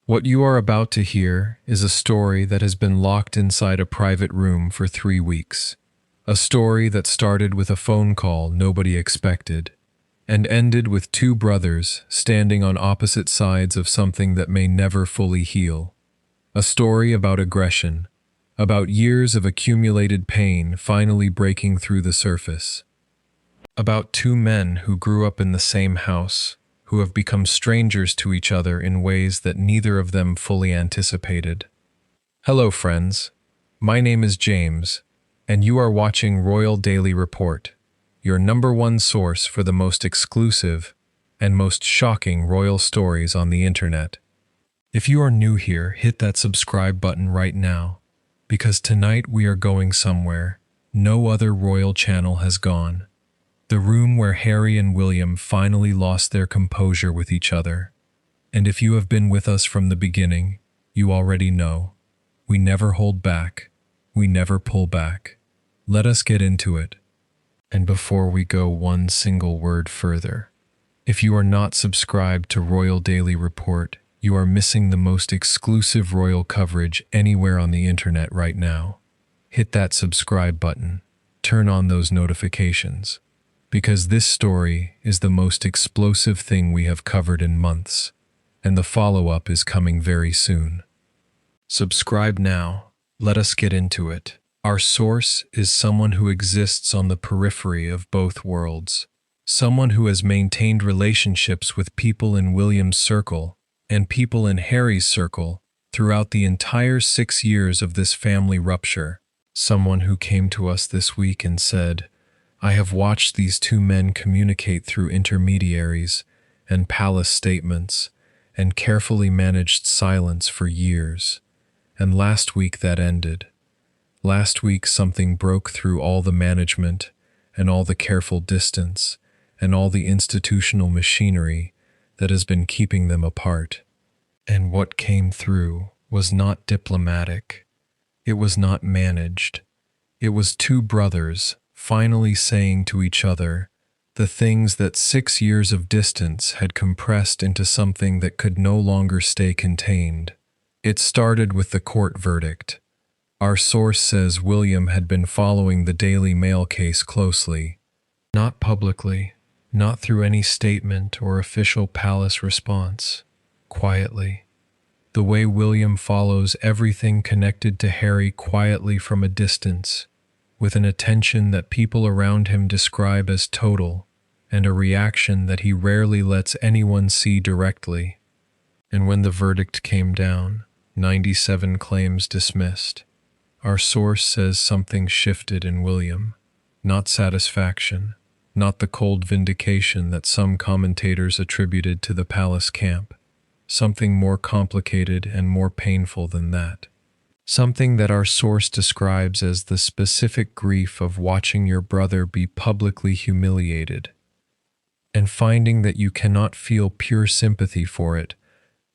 What you are about to hear is a story that has been locked inside a private room for 3 weeks. A story that started with a phone call nobody expected, and ended with two brothers standing on opposite sides of something that may never fully heal. A story about aggression, about years of accumulated pain finally breaking through the surface. About two men who grew up in the same house, who have become strangers to each other in ways that neither of them fully anticipated. Hello, friends. My name is James, and you are watching Royal Daily Report, your #1 source for the most exclusive and most shocking royal stories on the internet. If you are new here, hit that subscribe button right now, because tonight we are going somewhere no other royal channel has gone. The room where Harry and William finally lost their composure with each other. And if you have been with us from the beginning, you already know. We never hold back. We never pull back. Let us get into it. And before we go one single word further, if you are not subscribed to Royal Daily Report, you are missing the most exclusive royal coverage anywhere on the internet right now. Hit that subscribe button. Turn on those notifications. Because this story is the most explosive thing we have covered in months, and the follow-up is coming very soon. Subscribe now. Let us get into it. Our source is someone who exists on the periphery of both worlds, someone who has maintained relationships with people in William's circle and people in Harry's circle throughout the entire 6 years of this family rupture, someone who came to us this week and said, "I have watched these two men communicate through intermediaries and palace statements and carefully managed silence for years. And last week that ended. Last week something broke through all the management and all the careful distance and all the institutional machinery that has been keeping them apart. And what came through was not diplomatic. It was not managed. It was two brothers finally saying to each other the things that 6 years of distance had compressed into something that could no longer stay contained. It started with the court verdict. Our source says William had been following the Daily Mail case closely, not publicly, not through any statement or official palace response, quietly. The way William follows everything connected to Harry quietly from a distance, with an attention that people around him describe as total, and a reaction that he rarely lets anyone see directly. And when the verdict came down, 97 claims dismissed, our source says something shifted in William. Not satisfaction, not the cold vindication that some commentators attributed to the palace camp. Something more complicated and more painful than that. Something that our source describes as the specific grief of watching your brother be publicly humiliated, and finding that you cannot feel pure sympathy for it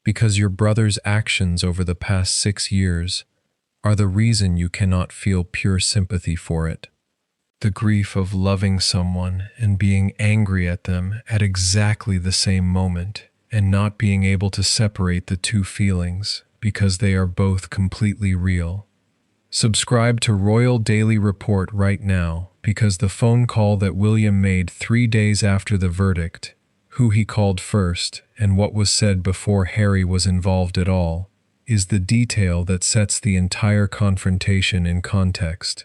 because your brother's actions over the past 6 years are the reason you cannot feel pure sympathy for it. The grief of loving someone and being angry at them at exactly the same moment and not being able to separate the two feelings, because they are both completely real. Subscribe to Royal Daily Report right now, because the phone call that William made 3 days after the verdict, who he called first, and what was said before Harry was involved at all, is the detail that sets the entire confrontation in context.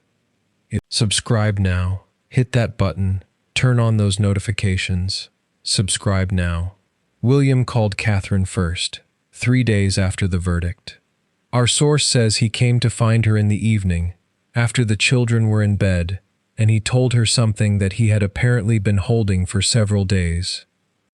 Subscribe now. Hit that button. Turn on those notifications. Subscribe now. William called Catherine first, 3 days after the verdict. Our source says he came to find her in the evening, after the children were in bed, and he told her something that he had apparently been holding for several days.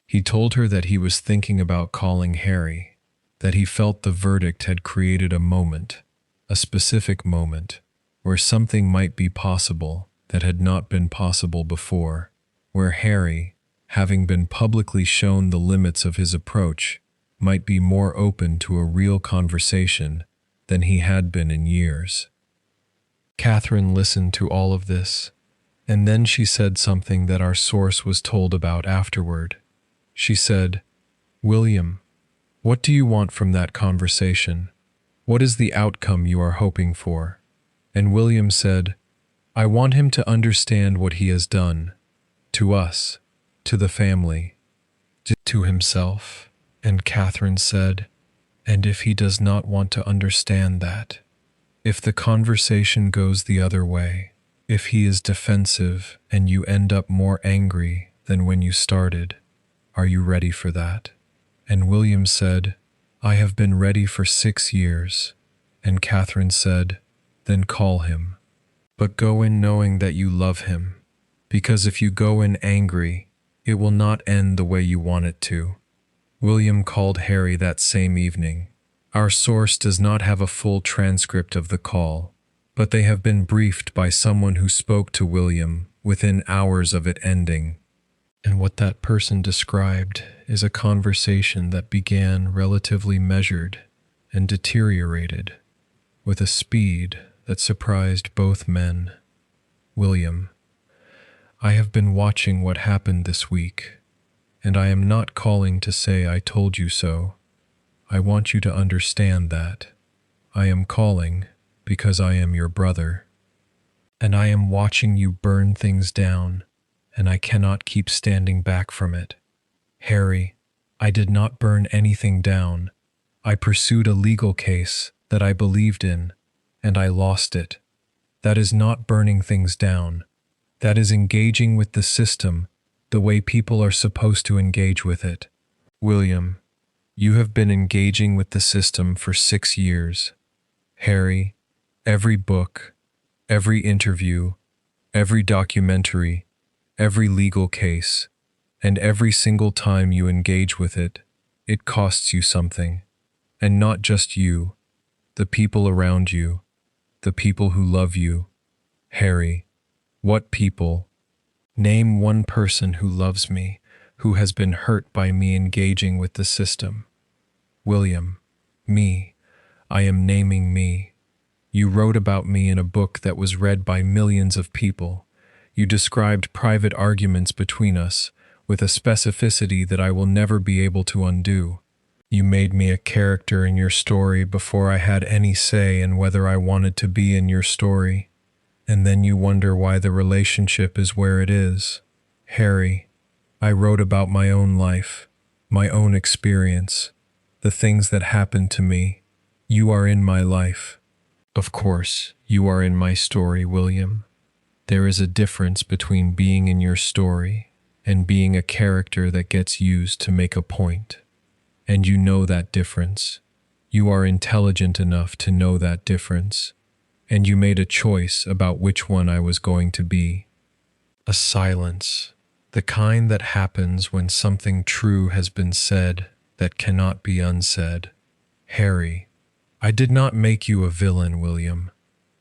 He told her that he was thinking about calling Harry, that he felt the verdict had created a moment, a specific moment, where something might be possible that had not been possible before, where Harry, having been publicly shown the limits of his approach, might be more open to a real conversation than he had been in years. Catherine listened to all of this, and then she said something that our source was told about afterward. She said, "William, What do you want from that conversation? What is the outcome you are hoping for? And William said, I want him to understand what he has done. To us, to the family, to himself. And Catherine said, and if he does not want to understand that, if the conversation goes the other way, if he is defensive and you end up more angry than when you started, are you ready for that? And William said, I have been ready for 6 years. And Catherine said, then call him. But go in knowing that you love him, because if you go in angry, it will not end the way you want it to. William called Harry that same evening. Our source does not have a full transcript of the call, but they have been briefed by someone who spoke to William within hours of it ending. And what that person described is a conversation that began relatively measured and deteriorated with a speed that surprised both men. William, I have been watching what happened this week, and I am not calling to say I told you so. I want you to understand that. I am calling because I am your brother, and I am watching you burn things down, and I cannot keep standing back from it. Harry, I did not burn anything down. I pursued a legal case that I believed in, and I lost it. That is not burning things down. That is engaging with the system the way people are supposed to engage with it. William, you have been engaging with the system for 6 years. Harry, every book, every interview, every documentary, every legal case, and every single time you engage with it, it costs you something. And not just you, the people around you, the people who love you. Harry, what people? Name one person who loves me, who has been hurt by me engaging with the system. William, me. I am naming me. You wrote about me in a book that was read by millions of people. You described private arguments between us with a specificity that I will never be able to undo. You made me a character in your story before I had any say in whether I wanted to be in your story. And then you wonder why the relationship is where it is. Harry, I wrote about my own life, my own experience, the things that happened to me. You are in my life. Of course, you are in my story, William. There is a difference between being in your story and being a character that gets used to make a point. And you know that difference. You are intelligent enough to know that difference. And you made a choice about which one I was going to be. A silence, the kind that happens when something true has been said that cannot be unsaid. Harry, I did not make you a villain, William.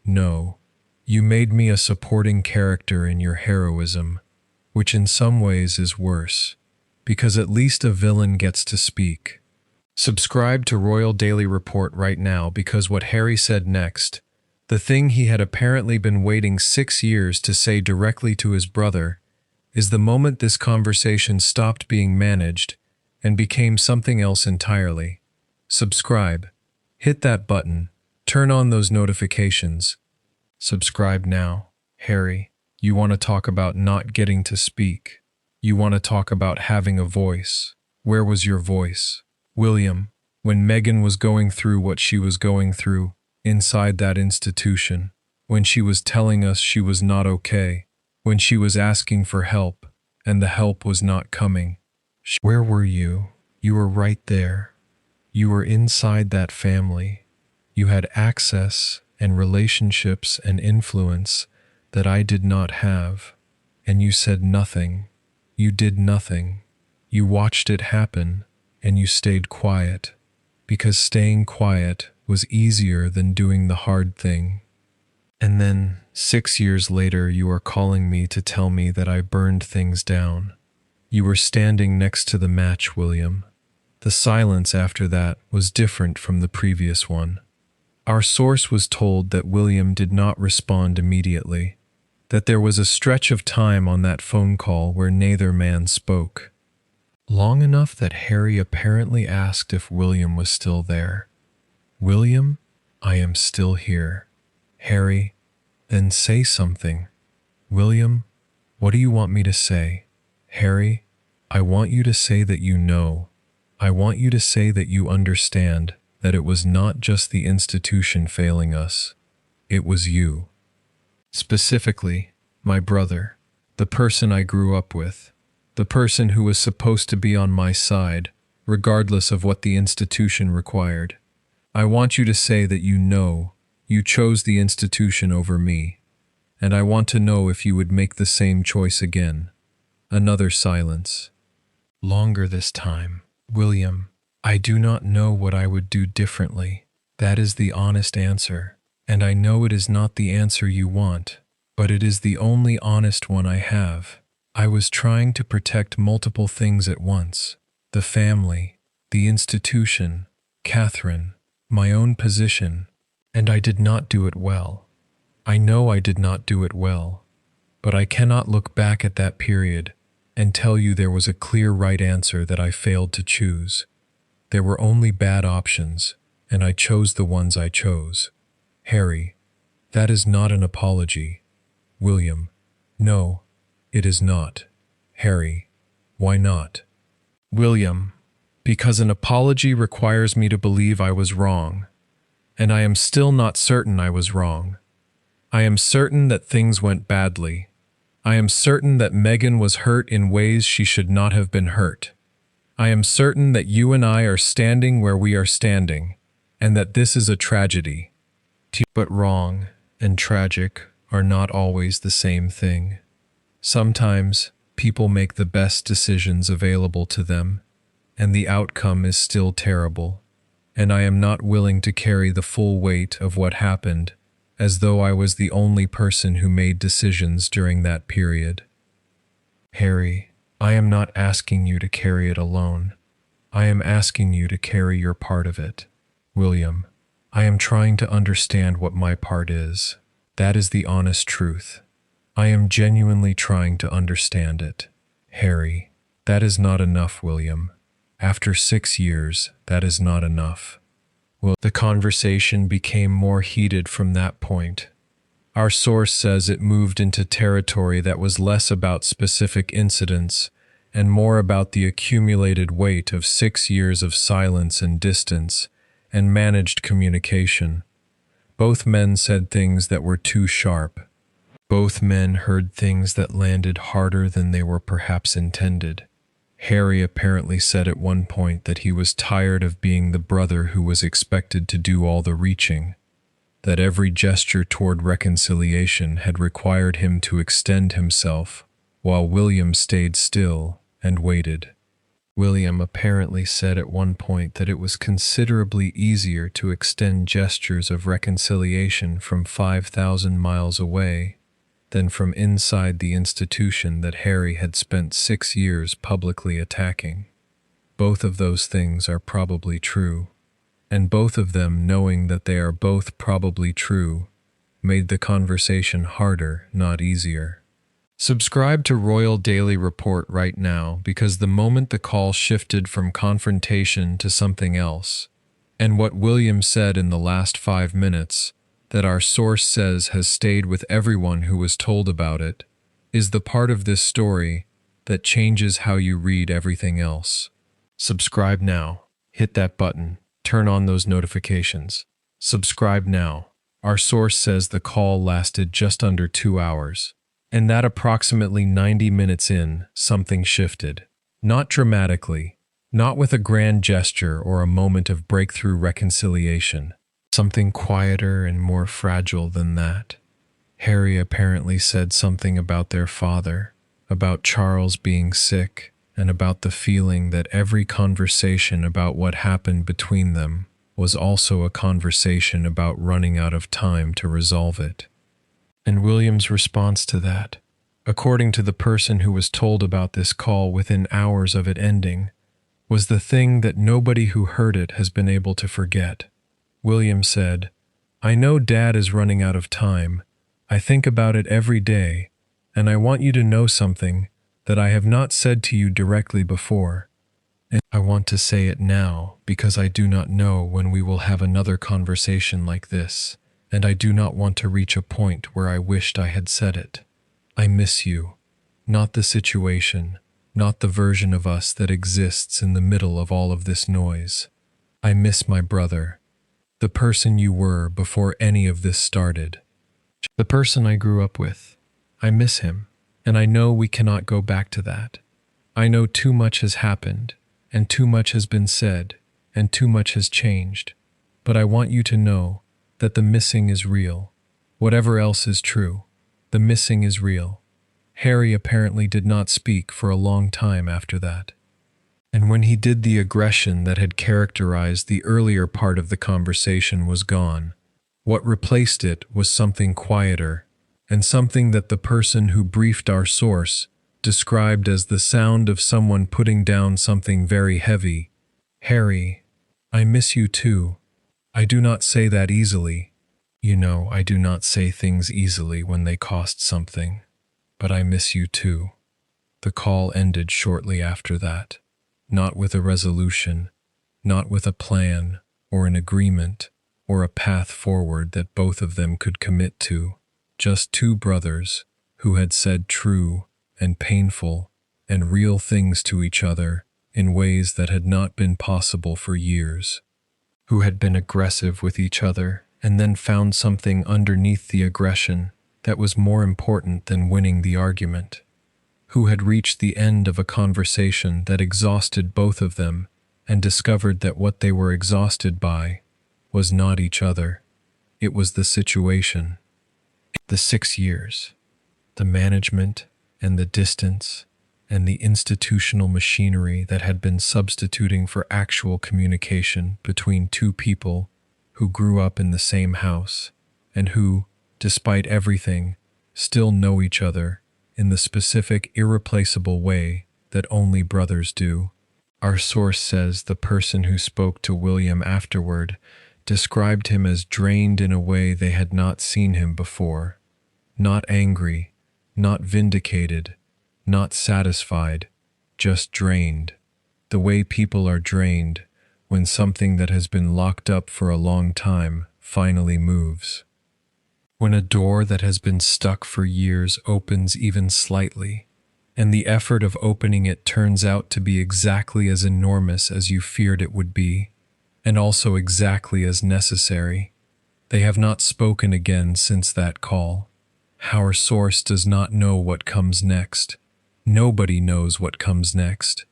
No, you made me a supporting character in your heroism, which in some ways is worse, because at least a villain gets to speak. Subscribe to Royal Daily Report right now, because what Harry said next, the thing he had apparently been waiting 6 years to say directly to his brother, is the moment this conversation stopped being managed and became something else entirely. Subscribe. Hit that button. Turn on those notifications. Subscribe now. Harry, you want to talk about not getting to speak. You want to talk about having a voice. Where was your voice? William, when Meghan was going through what she was going through inside that institution, when she was telling us she was not okay, when she was asking for help and the help was not coming. Where were you? You were right there. You were inside that family. You had access and relationships and influence that I did not have. And you said nothing. You did nothing. You watched it happen, and you stayed quiet, because staying quiet was easier than doing the hard thing. And then, 6 years later, you are calling me to tell me that I burned things down. You were standing next to the match, William. The silence after that was different from the previous one. Our source was told that William did not respond immediately, that there was a stretch of time on that phone call where neither man spoke. long enough that Harry apparently asked if William was still there. William, I am still here. Harry, then say something. William, what do you want me to say? Harry, I want you to say that you know. I want you to say that you understand that it was not just the institution failing us. It was you. Specifically, my brother, the person I grew up with, the person who was supposed to be on my side, regardless of what the institution required. I want you to say that you know you chose the institution over me, and I want to know if you would make the same choice again. Another silence. Longer this time. William, I do not know what I would do differently. That is the honest answer, and I know it is not the answer you want, but it is the only honest one I have. I was trying to protect multiple things at once. The family, the institution, Catherine, my own position, and I did not do it well. I know I did not do it well, but I cannot look back at that period and tell you there was a clear right answer that I failed to choose. There were only bad options, and I chose the ones I chose. Harry, that is not an apology. William, no, it is not. Harry, why not? William, because an apology requires me to believe I was wrong, and I am still not certain I was wrong. I am certain that things went badly. I am certain that Megan was hurt in ways she should not have been hurt. I am certain that you and I are standing where we are standing, and that this is a tragedy. But wrong and tragic are not always the same thing. Sometimes people make the best decisions available to them, and the outcome is still terrible, and I am not willing to carry the full weight of what happened as though I was the only person who made decisions during that period. Harry, I am not asking you to carry it alone. I am asking you to carry your part of it. William, I am trying to understand what my part is. That is the honest truth. I am genuinely trying to understand it. Harry, that is not enough, William. After 6 years, that is not enough. Well, the conversation became more heated from that point. Our source says it moved into territory that was less about specific incidents and more about the accumulated weight of 6 years of silence and distance and managed communication. Both men said things that were too sharp. Both men heard things that landed harder than they were perhaps intended. Harry apparently said at one point that he was tired of being the brother who was expected to do all the reaching, that every gesture toward reconciliation had required him to extend himself, while William stayed still and waited. William apparently said at one point that it was considerably easier to extend gestures of reconciliation from 5,000 miles away than from inside the institution that Harry had spent 6 years publicly attacking. Both of those things are probably true, and both of them, knowing that they are both probably true, made the conversation harder, not easier. Subscribe to Royal Daily Report right now, because the moment the call shifted from confrontation to something else, and what William said in the last 5 minutes, that our source says has stayed with everyone who was told about it, is the part of this story that changes how you read everything else. Subscribe now. Hit that button. Turn on those notifications. Subscribe now. Our source says the call lasted just under 2 hours, and that approximately 90 minutes in, something shifted. Not dramatically, not with a grand gesture or a moment of breakthrough reconciliation. Something quieter and more fragile than that. Harry apparently said something about their father, about Charles being sick, and about the feeling that every conversation about what happened between them was also a conversation about running out of time to resolve it. And William's response to that, according to the person who was told about this call within hours of it ending, was the thing that nobody who heard it has been able to forget. William said, "I know Dad is running out of time. I think about it every day, and I want you to know something that I have not said to you directly before. And I want to say it now because I do not know when we will have another conversation like this, and I do not want to reach a point where I wished I had said it. I miss you, not the situation, not the version of us that exists in the middle of all of this noise. I miss my brother, the person you were before any of this started, the person I grew up with. I miss him, and I know we cannot go back to that. I know too much has happened, and too much has been said, and too much has changed. But I want you to know that the missing is real. Whatever else is true, the missing is real. Harry apparently did not speak for a long time after that. And when he did, the aggression that had characterized the earlier part of the conversation was gone. What replaced it was something quieter, and something that the person who briefed our source described as the sound of someone putting down something very heavy. Harry, I miss you too. I do not say that easily. You know, I do not say things easily when they cost something. But I miss you too. The call ended shortly after that. Not with a resolution, not with a plan, or an agreement, or a path forward that both of them could commit to. Just two brothers who had said true and painful and real things to each other in ways that had not been possible for years. Who had been aggressive with each other and then found something underneath the aggression that was more important than winning the argument. Who had reached the end of a conversation that exhausted both of them and discovered that what they were exhausted by was not each other. It was the situation. The 6 years, the management and the distance and the institutional machinery that had been substituting for actual communication between two people who grew up in the same house and who, despite everything, still know each other in the specific, irreplaceable way that only brothers do. Our source says the person who spoke to William afterward described him as drained in a way they had not seen him before. Not angry, not vindicated, not satisfied, just drained. The way people are drained when something that has been locked up for a long time finally moves. When a door that has been stuck for years opens even slightly, and the effort of opening it turns out to be exactly as enormous as you feared it would be, and also exactly as necessary. They have not spoken again since that call. Our source does not know what comes next. Nobody knows what comes next.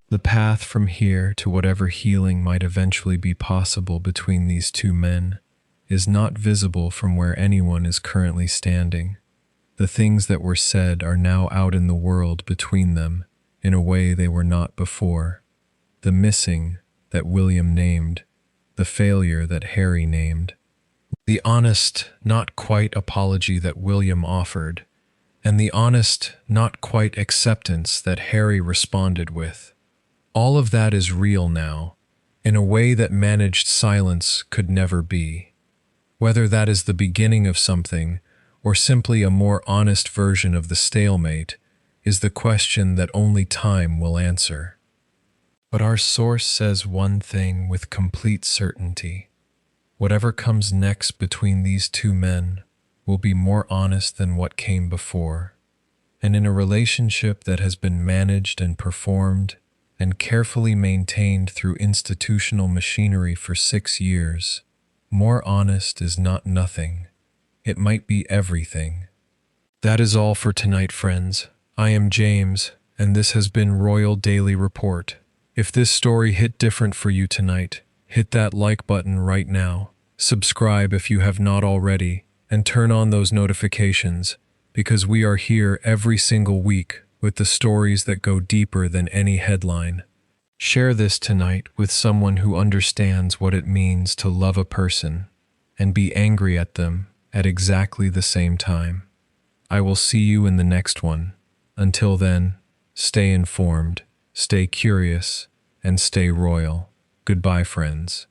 The path from here to whatever healing might eventually be possible between these two men is not visible from where anyone is currently standing. The things that were said are now out in the world between them in a way they were not before. The missing that William named, the failure that Harry named, the honest, not quite apology that William offered, and the honest, not quite acceptance that Harry responded with. All of that is real now, in a way that managed silence could never be. Whether that is the beginning of something, or simply a more honest version of the stalemate, is the question that only time will answer. But our source says one thing with complete certainty. Whatever comes next between these two men will be more honest than what came before. And in a relationship that has been managed and performed and carefully maintained through institutional machinery for 6 years, more honest is not nothing. It might be everything. That is all for tonight, friends. I am James, and this has been Royal Daily Report. If this story hit different for you tonight, hit that like button right now. Subscribe if you have not already, and turn on those notifications, because we are here every single week with the stories that go deeper than any headline. Share this tonight with someone who understands what it means to love a person and be angry at them at exactly the same time. I will see you in the next one. Until then, stay informed, stay curious, and stay royal. Goodbye, friends.